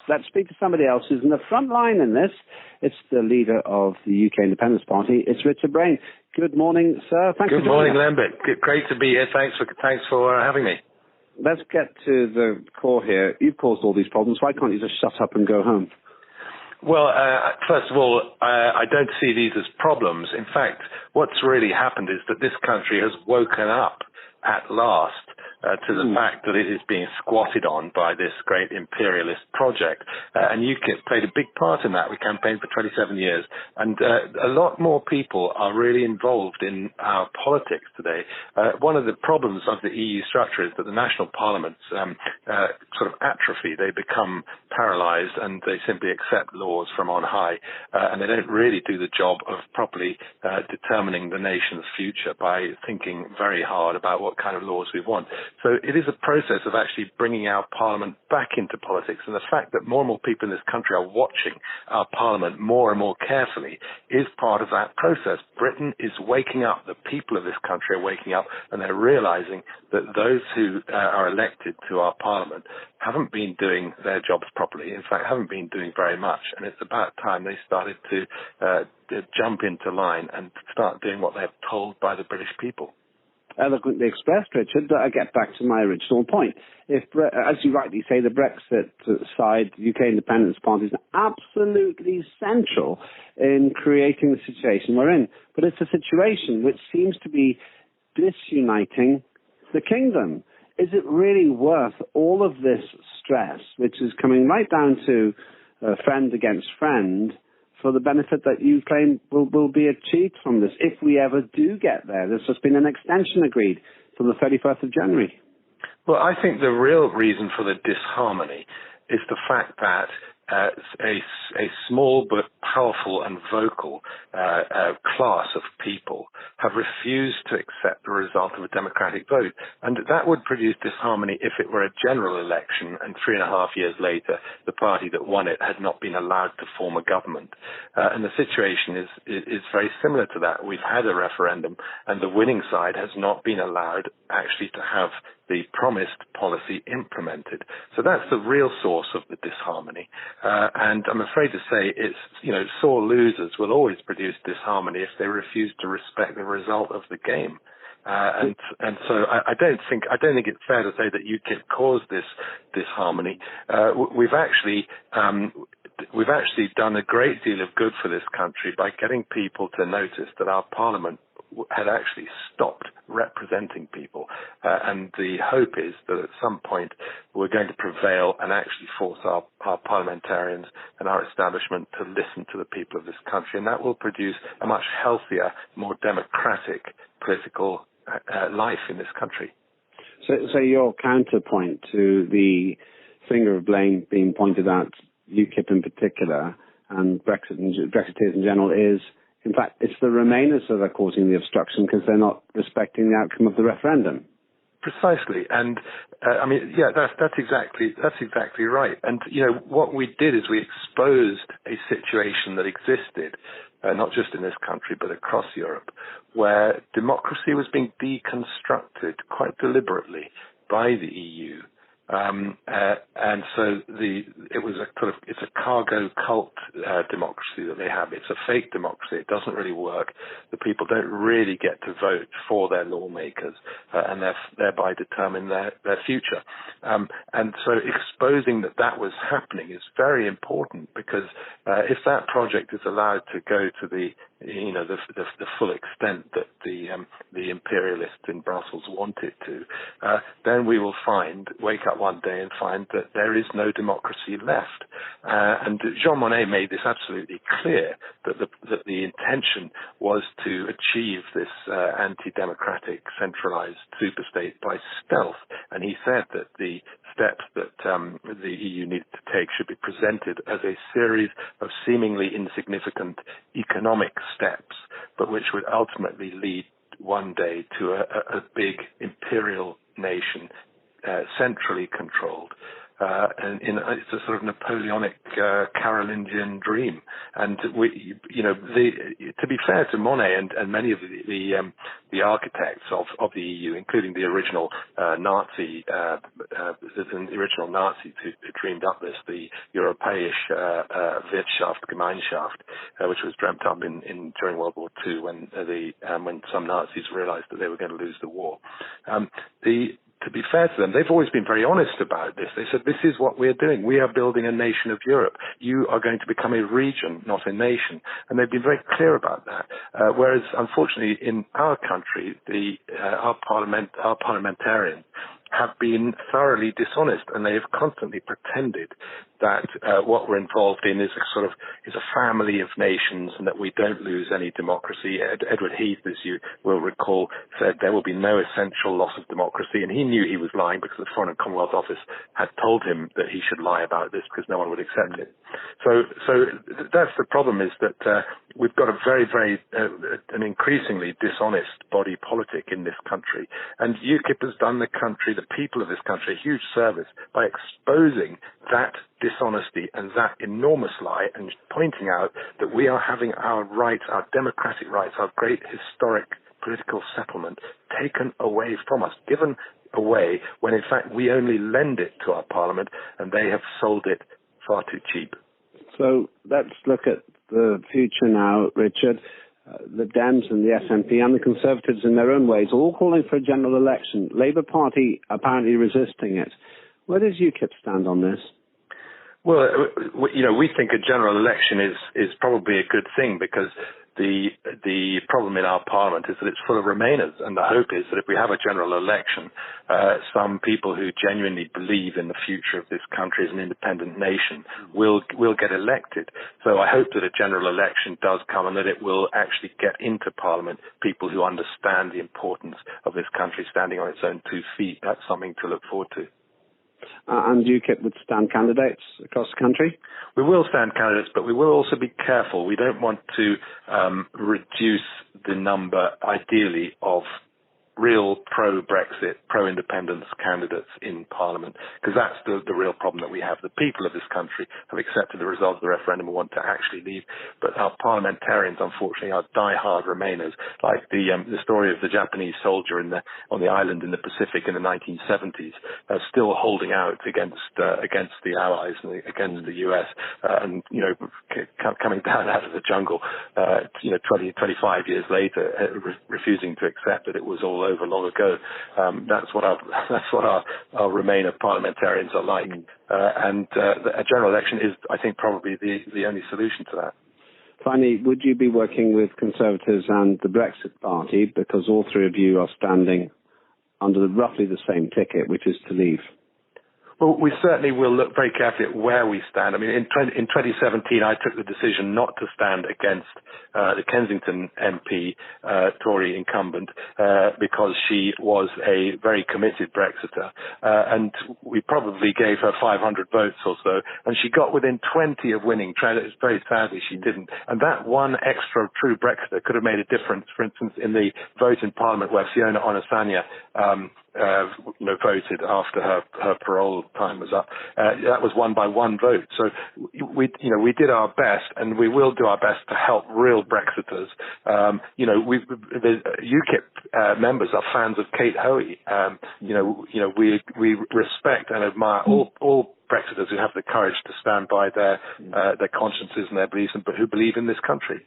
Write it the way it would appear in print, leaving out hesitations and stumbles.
Let's speak to somebody else who's in the front line in this. It's the leader of the UK Independence Party. It's Richard Braine. Good morning, sir. Thanks for joining us. Good morning, Lambert. Great to be here. Thanks for having me. Let's get to the core here. You've caused all these problems. Why can't you just shut up and go home? Well, first of all, I don't see these as problems. In fact, what's really happened is that this country has woken up at last to the fact that it is being squatted on by this great imperialist project. And UKIP played a big part in that. We campaigned for 27 years. And a lot more people are really involved in our politics today. One of the problems of the EU structure is that the national parliaments sort of atrophy. They become paralyzed and they simply accept laws from on high. And they don't really do the job of properly determining the nation's future by thinking very hard about what kind of laws we want. So it is a process of actually bringing our parliament back into politics. And the fact that more and more people in this country are watching our parliament more and more carefully is part of that process. Britain is waking up. The people of this country are waking up, and they're realizing that those who are elected to our parliament haven't been doing their jobs properly. In fact, haven't been doing very much. And it's about time they started to jump into line and start doing what they're told by the British people. Eloquently expressed, Richard, but I get back to my original point. If, as you rightly say, the Brexit side, UK Independence Party, is absolutely central in creating the situation we're in. But it's a situation which seems to be disuniting the kingdom. Is it really worth all of this stress, which is coming right down to friend against friend, for the benefit that you claim will be achieved from this, if we ever do get there? There's just been an extension agreed from the 31st of January. Well, I think the real reason for the disharmony is the fact that a small but powerful and vocal class of people have refused to accept the result of a democratic vote. And that would produce disharmony if it were a general election and 3.5 years later the party that won it had not been allowed to form a government. And the situation is very similar to that. We've had a referendum and the winning side has not been allowed actually to have the promised policy implemented. So that's the real source of the disharmony. And I'm afraid to say sore losers will always produce disharmony if they refuse to respect the result of the game. And so I don't think it's fair to say that UKIP caused this disharmony. We've actually done a great deal of good for this country by getting people to notice that our parliament had actually stopped representing people. And the hope is that at some point we're going to prevail and actually force our parliamentarians and our establishment to listen to the people of this country. And that will produce a much healthier, more democratic political life in this country. So your counterpoint to the finger of blame being pointed at UKIP in particular and Brexiteers in general is, in fact, it's the Remainers that are causing the obstruction because they're not respecting the outcome of the referendum. Precisely, and that's exactly right. And what we did is we exposed a situation that existed, not just in this country but across Europe, where democracy was being deconstructed quite deliberately by the EU. And so it's a cargo cult democracy that they have. It's a fake democracy. It doesn't really work. The people don't really get to vote for their lawmakers and thereby determine their future. And so exposing that was happening is very important because if that project is allowed to go to the full extent that the imperialists in Brussels want it to, then we will wake up one day and find that there is no democracy left. And Jean Monnet made this absolutely clear, that the intention was to achieve this anti-democratic centralized superstate by stealth. And he said that the steps that the EU needed to take should be presented as a series of seemingly insignificant economic steps, but which would ultimately lead one day to a big imperial nation, centrally controlled. it's a sort of Napoleonic Carolingian dream. And to be fair to Monet and many of the architects of the EU, including the original Nazis who dreamed up the Europäische Wirtschaft Gemeinschaft, which was dreamt up during World War II when some Nazis realized that they were going to lose the war. To be fair to them, they've always been very honest about this. They said, this is what we're doing. We are building a nation of Europe. You are going to become a region, not a nation. And they've been very clear about that. Whereas, unfortunately, in our country, our parliamentarians have been thoroughly dishonest, and they have constantly pretended that what we're involved in is a family of nations, and that we don't lose any democracy. Edward Heath, as you will recall, said there will be no essential loss of democracy, and he knew he was lying because the Foreign and Commonwealth Office had told him that he should lie about this because no one would accept it. So that's the problem, is that we've got a very, very an increasingly dishonest body politic in this country, and UKIP has done the people of this country, a huge service by exposing that dishonesty and that enormous lie, and pointing out that we are having our rights, our democratic rights, our great historic political settlement taken away from us, given away, when in fact we only lend it to our parliament and they have sold it far too cheap. So let's look at the future now, Richard. The Dems and the SNP and the Conservatives in their own ways all calling for a general election. Labour Party apparently resisting it. Where does UKIP stand on this? Well, we think a general election is probably a good thing, because the problem in our parliament is that it's full of Remainers, and the hope is that if we have a general election, some people who genuinely believe in the future of this country as an independent nation will get elected. So I hope that a general election does come, and that it will actually get into parliament people who understand the importance of this country standing on its own 2 feet. That's something to look forward to. And UKIP would stand candidates across the country? We will stand candidates, but we will also be careful. We don't want to reduce the number, ideally, of real pro-Brexit, pro-independence candidates in Parliament, because that's the real problem that we have. The people of this country have accepted the result of the referendum and want to actually leave, but our parliamentarians, unfortunately, are die-hard Remainers, like the story of the Japanese soldier on the island in the Pacific in the 1970s, still holding out against the Allies and against the US, and coming down out of the jungle, 20, 25 years later, refusing to accept that it was all over long ago. That's what our Remainer parliamentarians are like, and a general election is, I think, probably the only solution to that. Finally, would you be working with Conservatives and the Brexit Party, because all three of you are standing under roughly the same ticket, which is to leave? Well, we certainly will look very carefully at where we stand. I mean, in 2017, I took the decision not to stand against the Kensington MP, Tory incumbent, because she was a very committed Brexiter. And we probably gave her 500 votes or so, and she got within 20 of winning. Very sadly, she didn't. And that one extra true Brexiter could have made a difference, for instance, in the vote in Parliament where Fiona Onasanya voted after her parole time was up. That was won by one vote. So we did our best, and we will do our best to help real Brexiters. The UKIP members are fans of Kate Hoey. We respect and admire all Brexiters who have the courage to stand by their consciences and their beliefs, but who believe in this country.